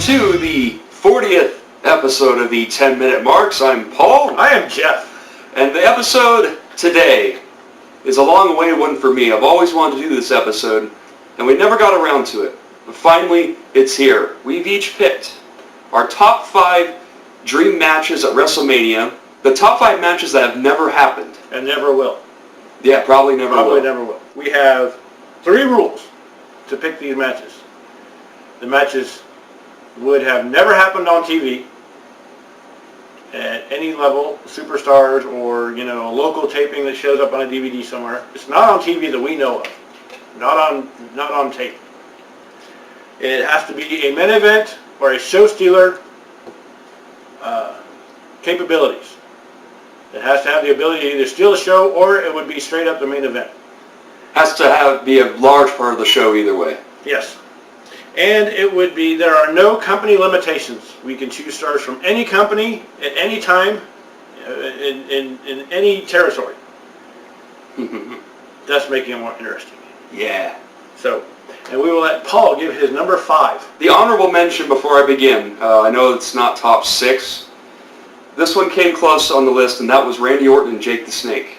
to the 40th episode of the 10-Minute Marks. I'm Paul. I am Jeff. And the episode today is a long-awaited one for me. I've always wanted to do this episode, and we never got around to it. But finally, it's here. We've each picked our top 5 dream matches at WrestleMania, the top 5 matches that have never happened. And never will. Yeah, probably never will. We have 3 rules to pick these matches. The matches would have never happened on TV at any level, superstars or, a local taping that shows up on a DVD somewhere. It's not on TV that we know of. Not on tape. It has to be a main event or a show stealer capabilities. It has to have the ability to either steal a show or it would be straight up the main event. Has to be a large part of the show either way. Yes. And it would be, there are no company limitations. We can choose stars from any company at any time in any territory. That's making it more interesting. Yeah. So, and we will let Paul give his number 5. The honorable mention before I begin, I know it's not top 6. This one came close on the list, and that was Randy Orton and Jake the Snake.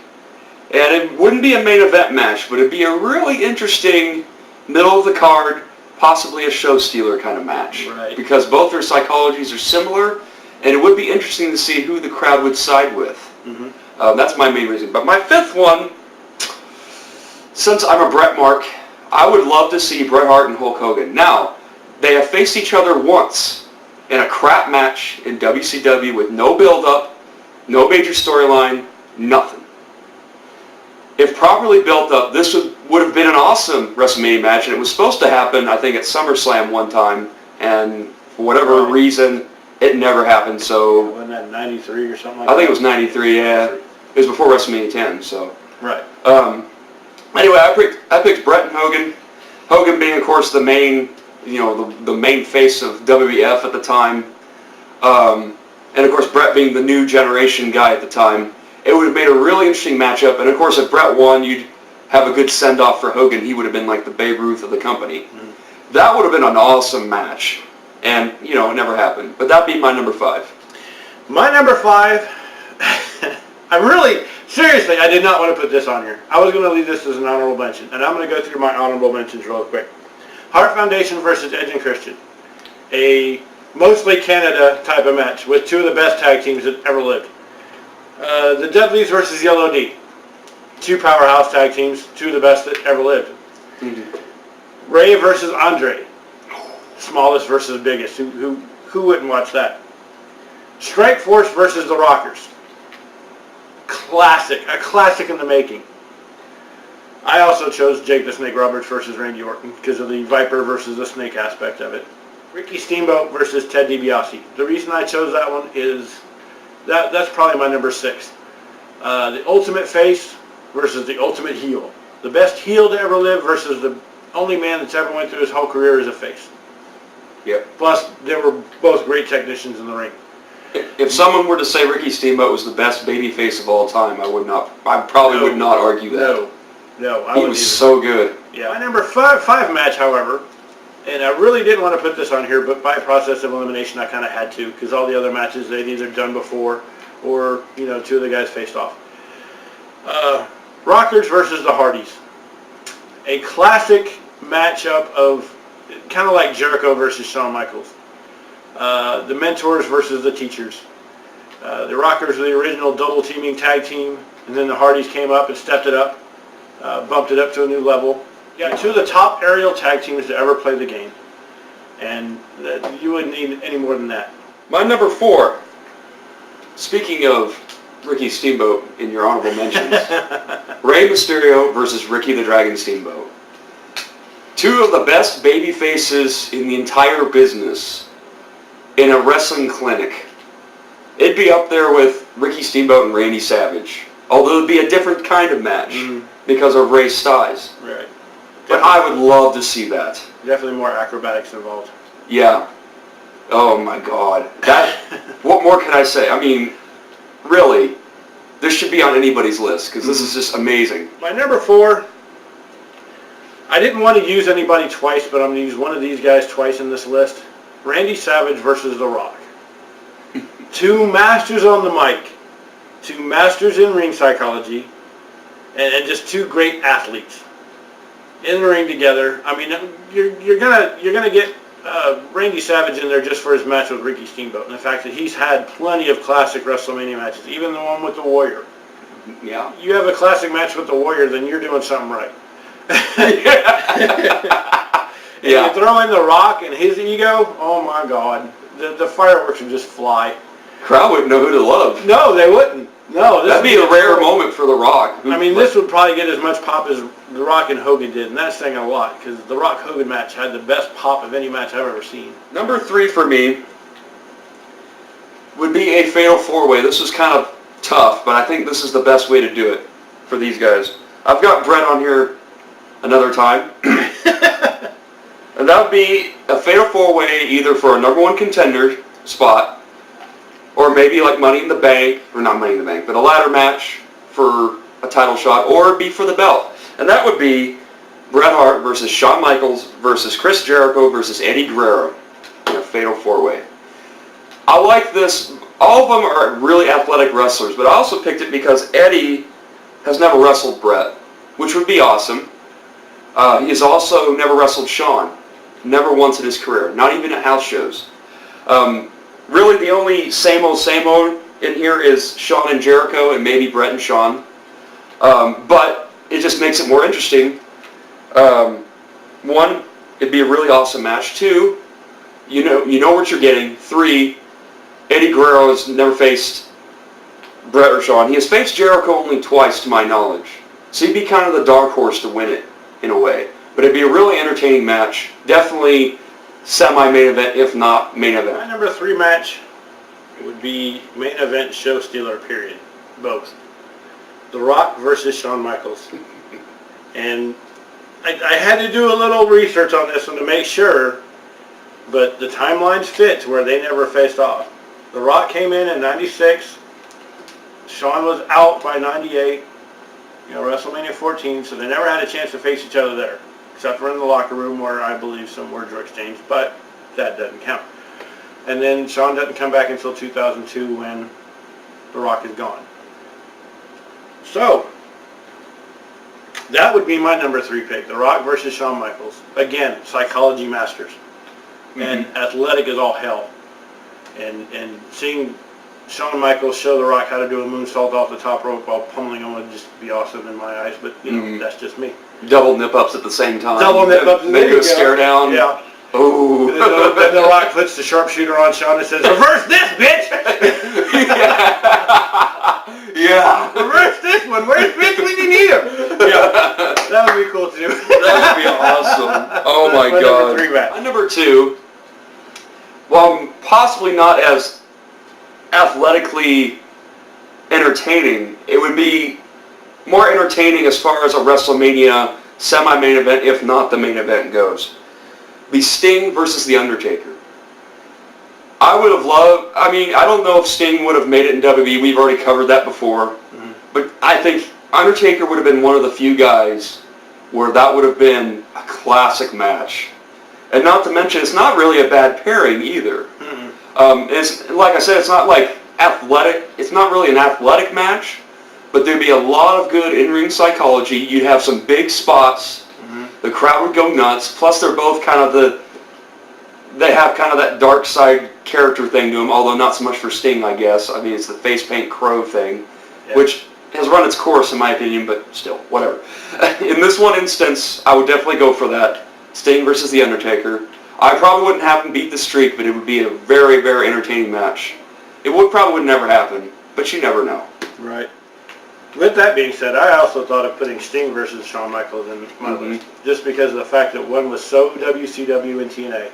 And it wouldn't be a main event match, but it'd be a really interesting middle of the card, possibly a show stealer kind of match. Right. Because both their psychologies are similar, and it would be interesting to see who the crowd would side with. That's my main reason. But my 5th one, since I'm a Bret Mark, I would love to see Bret Hart and Hulk Hogan. Now, they have faced each other once in a crap match in WCW with no build-up, no major storyline, nothing. If properly built up, this would have been an awesome WrestleMania match, and it was supposed to happen, I think, at SummerSlam one time, and for whatever reason, it never happened, so... Wasn't that 93 or something like that? I think it was 93, yeah. It was before WrestleMania 10, so... Right. Anyway, I picked Bret and Hogan. Hogan being, of course, the main, the main face of WWF at the time. And, of course, Bret being the new generation guy at the time. It would have made a really interesting matchup. And, of course, if Bret won, you'd have a good send-off for Hogan. He would have been like the Babe Ruth of the company. That would have been an awesome match. And, it never happened. But that'd be my number 5. My number 5, seriously, I did not want to put this on here. I was going to leave this as an honorable mention. And I'm going to go through my honorable mentions real quick. Hart Foundation versus Edge and Christian. A mostly Canada type of match with 2 of the best tag teams that ever lived. The Dudleys versus Yellow D. 2 powerhouse tag teams, 2 of the best that ever lived. Ray versus Andre. Smallest versus biggest. Who wouldn't watch that? Strike Force versus the Rockers. A classic in the making. I also chose Jake the Snake Roberts versus Randy Orton because of the Viper versus the Snake aspect of it. Ricky Steamboat versus Ted DiBiase. The reason I chose that one is that's probably my number 6. The ultimate face versus the ultimate heel. The best heel to ever live versus the only man that's ever went through his whole career as a face. Yep. Plus, they were both great technicians in the ring. If someone were to say Ricky Steamboat was the best babyface of all time, I probably would not argue that. No, I he wouldn't was either. so good. Yeah. My number 5 match, however, and I really didn't want to put this on here, but by process of elimination, I kind of had to, because all the other matches they'd either done before, or 2 of the guys faced off. Rockers versus the Hardys. A classic matchup of kind of like Jericho versus Shawn Michaels. The mentors versus the teachers. The Rockers were the original double teaming tag team, and then the Hardys came up and stepped it up, bumped it up to a new level. You got 2 of the top aerial tag teams to ever play the game, and you wouldn't need any more than that. My number 4. Speaking of Ricky Steamboat in your honorable mentions, Rey Mysterio versus Ricky the Dragon Steamboat. 2 of the best baby faces in the entire business in a wrestling clinic. It'd be up there with Ricky Steamboat and Randy Savage. Although it'd be a different kind of match because of Rey's size. Right. But I would love to see that. Definitely more acrobatics involved. Yeah. Oh my God. What more can I say? I mean, really, this should be on anybody's list because this is just amazing. My number 4, I didn't want to use anybody twice, but I'm going to use one of these guys twice in this list. Randy Savage versus The Rock. Two masters on the mic, two masters in ring psychology, and just two great athletes in the ring together. I mean, you're gonna get Randy Savage in there just for his match with Ricky Steamboat, and the fact that he's had plenty of classic WrestleMania matches, even the one with the Warrior. Yeah. You have a classic match with the Warrior, then you're doing something right. Yeah. You throw in The Rock and his ego, oh my God, the fireworks would just fly. Crowd wouldn't know who to love. No, they wouldn't. No, that'd be a rare moment for The Rock. I mean, this would probably get as much pop as The Rock and Hogan did, and that's saying a lot, because the Rock-Hogan match had the best pop of any match I've ever seen. Number 3 for me would be a fatal 4-way. This was kind of tough, but I think this is the best way to do it for these guys. I've got Brett on here another time. And that would be a fatal 4-way either for a number 1 contender spot, or maybe like Money in the Bank, or not Money in the Bank, but a ladder match for a title shot, or it'd be for the belt. And that would be Bret Hart versus Shawn Michaels versus Chris Jericho versus Eddie Guerrero in a fatal 4-way. I like this. All of them are really athletic wrestlers, but I also picked it because Eddie has never wrestled Bret, which would be awesome. He has also never wrestled Shawn. Never once in his career, not even at house shows. Really, the only same old in here is Shawn and Jericho, and maybe Bret and Shawn. But it just makes it more interesting. 1, it'd be a really awesome match. 2, you know what you're getting. 3, Eddie Guerrero has never faced Bret or Shawn. He has faced Jericho only twice, to my knowledge. So he'd be kind of the dark horse to win it, in a way. But it'd be a really entertaining match. Definitely semi-main event, if not main event. My number 3 match would be main event show stealer, period. Both. The Rock versus Shawn Michaels. And I had to do a little research on this one to make sure, but the timelines fit to where they never faced off. The Rock came in 96. Shawn was out by 98. WrestleMania 14, so they never had a chance to face each other there, except for in the locker room where I believe some words were exchanged, but that doesn't count. And then Shawn doesn't come back until 2002 when The Rock is gone. So, that would be my number 3 pick, The Rock versus Shawn Michaels. Again, psychology masters. And athletic as all hell. And seeing Shawn Michaels show The Rock how to do a moonsault off the top rope while pummeling him would just be awesome in my eyes, but that's just me. Double nip-ups at the same time. Double nip-ups. They do a stare down. Yeah. Oh. Then The Rock puts the sharpshooter on Shawn and says, "Reverse this, bitch!" Yeah. Reverse this one. Where's Vince when you need him? Yeah. That would be cool too. That would be awesome. Oh my my God. Number 3 match. My number 2, while possibly not as athletically entertaining, it would be more entertaining as far as a WrestleMania semi-main event, if not the main event goes. Be Sting versus The Undertaker. I would have loved, I don't know if Sting would have made it in WWE, we've already covered that before, but I think Undertaker would have been one of the few guys where that would have been a classic match. And not to mention, it's not really a bad pairing either. It's, like I said, it's not like athletic, it's not really an athletic match, but there'd be a lot of good in-ring psychology. You'd have some big spots. The crowd would go nuts. Plus, they're both kind of they have kind of that dark side character thing to them, although not so much for Sting, I guess. It's the face paint crow thing, which has run its course in my opinion, but still, whatever. In this one instance, I would definitely go for that. Sting versus The Undertaker. I probably wouldn't have him beat the streak, but it would be a very, very entertaining match. It would never happen, but you never know. Right. With that being said, I also thought of putting Sting versus Shawn Michaels in my list, just because of the fact that one was so WCW and TNA.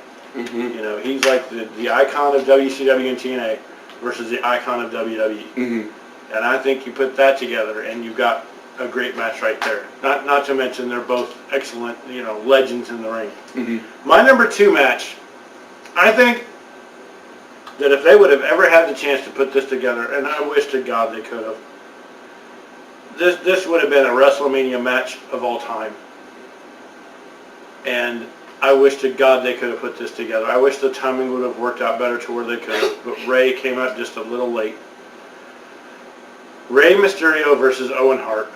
He's like the icon of WCW and TNA versus the icon of WWE. And I think you put that together and you've got a great match right there. Not to mention they're both excellent, legends in the ring. My number 2 match, I think that if they would have ever had the chance to put this together, and I wish to God they could have, this would have been a WrestleMania match of all time. And I wish to God they could have put this together. I wish the timing would have worked out better to where they could have, but Ray came out just a little late. Rey Mysterio versus Owen Hart.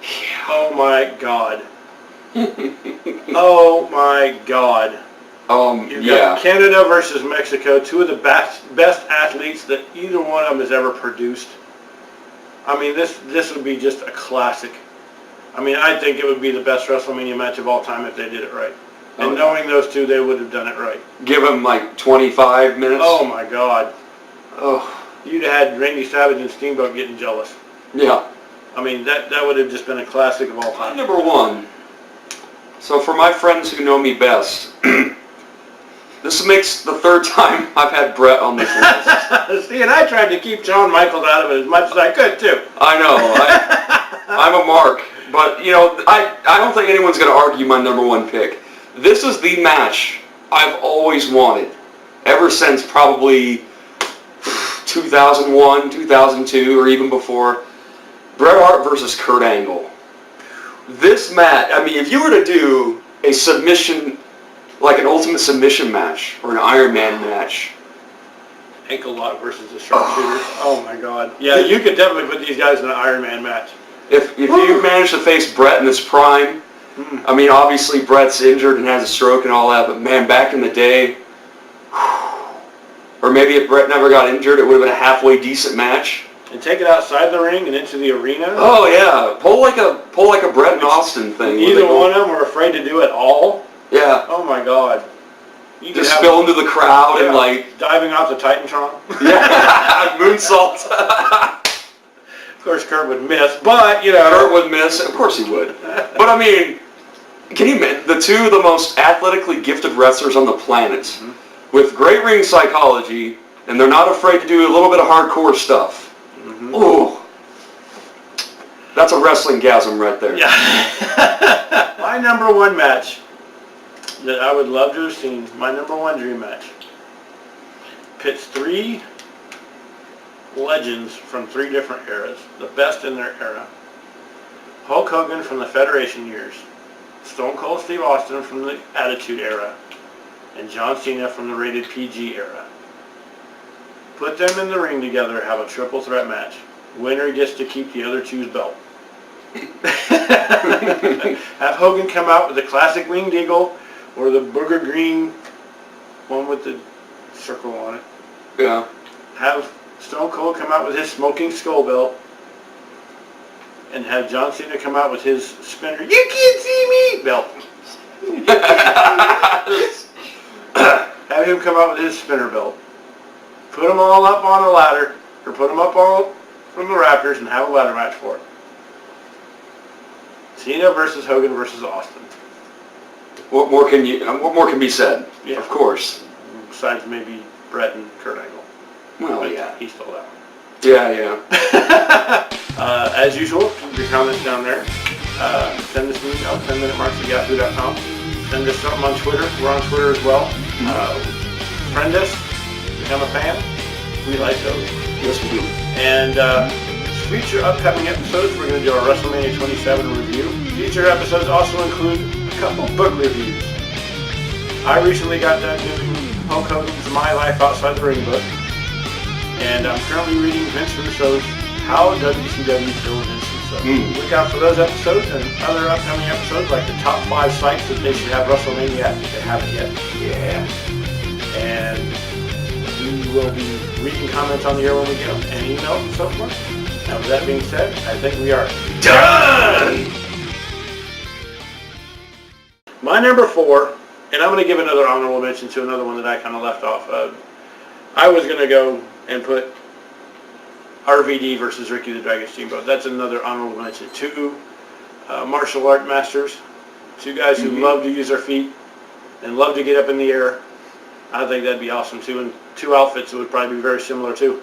Yeah. Oh my God. Oh my God. You've got Canada versus Mexico, two of the best athletes that either one of them has ever produced. I mean, this would be just a classic. I mean, I think it would be the best WrestleMania match of all time if they did it right. And knowing those two, they would have done it right. Give them like 25 minutes. Oh my God. Oh. You'd have had Randy Savage and Steamboat getting jealous. Yeah. I mean, that would have just been a classic of all time. Number one. So for my friends who know me best, this makes the third time I've had Brett on this list. See, and I tried to keep Shawn Michaels out of it as much as I could, too. I know. I'm a mark. But, you know, I don't think anyone's going to argue my number one pick. This is the match I've always wanted. Ever since probably 2001, 2002, or even before. Bret Hart versus Kurt Angle. This match, I mean, if you were to do a submission, like an ultimate submission match, or an Iron Man match. Ankle lock versus the sharpshooter. Oh my God. Yeah, you could definitely put these guys in an Iron Man match. If you manage to face Bret in his prime, I mean, obviously Bret's injured and has a stroke and all that, but man, back in the day, or maybe if Bret never got injured, it would have been a halfway decent match. And take it outside the ring and into the arena. Oh yeah, pull like a Bret and Austin thing. Neither one of them were afraid to do it all. Yeah. Oh my God. You just spill into the crowd and like diving off the Titantron. Yeah, moonsault. Of course, Kurt would miss, but you know. Kurt would miss. Of course he would. But I mean, can you imagine the two of the most athletically gifted wrestlers on the planet, with great ring psychology, and they're not afraid to do a little bit of hardcore stuff. Ooh, that's a wrestling gasm right there. Yeah. My number one match that I would love to have seen, my number one dream match, pits three legends from three different eras, the best in their era. Hulk Hogan from the Federation years, Stone Cold Steve Austin from the Attitude Era, and John Cena from the Rated PG era. Put them in the ring together, have a triple threat match. Winner gets to keep the other two's belt. Have Hogan come out with the classic winged eagle or the booger green one with the circle on it. Yeah. Have Stone Cold come out with his smoking skull belt. And have John Cena come out with his spinner, you can't see me, belt. Have him come out with his spinner belt. Put them all up on a ladder, or put them up all from the rafters and have a ladder match for it. Cena versus Hogan versus Austin. What more can be said? Yeah. Of course. Besides maybe Bret and Kurt Angle. Well, but yeah. He stole that one. Yeah. As usual, keep your comments down there. Send us an email, 10minutemarks@yahoo.com. Send us something on Twitter. We're on Twitter as well. Friend us. Become a fan. We like those. Yes, we do. And future upcoming episodes, we're going to do our WrestleMania 27 review. Future episodes also include a couple book reviews. I recently got done doing Hulk Hogan's My Life Outside the Ring book. And I'm currently reading Vince Russo's How WCW Killed Vince Russo. Look out for those episodes and other upcoming episodes like the top 5 sites that they should have WrestleMania at if they haven't yet. Yeah. And we will be reading comments on the air when we get them and emails and so forth. And with that being said, I think we are done! My number 4, and I'm going to give another honorable mention to another one that I kind of left off of. I was going to go and put RVD versus Ricky the Dragon Steamboat. That's another honorable mention. Two martial art masters. Two guys who love to use their feet and love to get up in the air. I think that'd be awesome too. And two outfits that would probably be very similar too.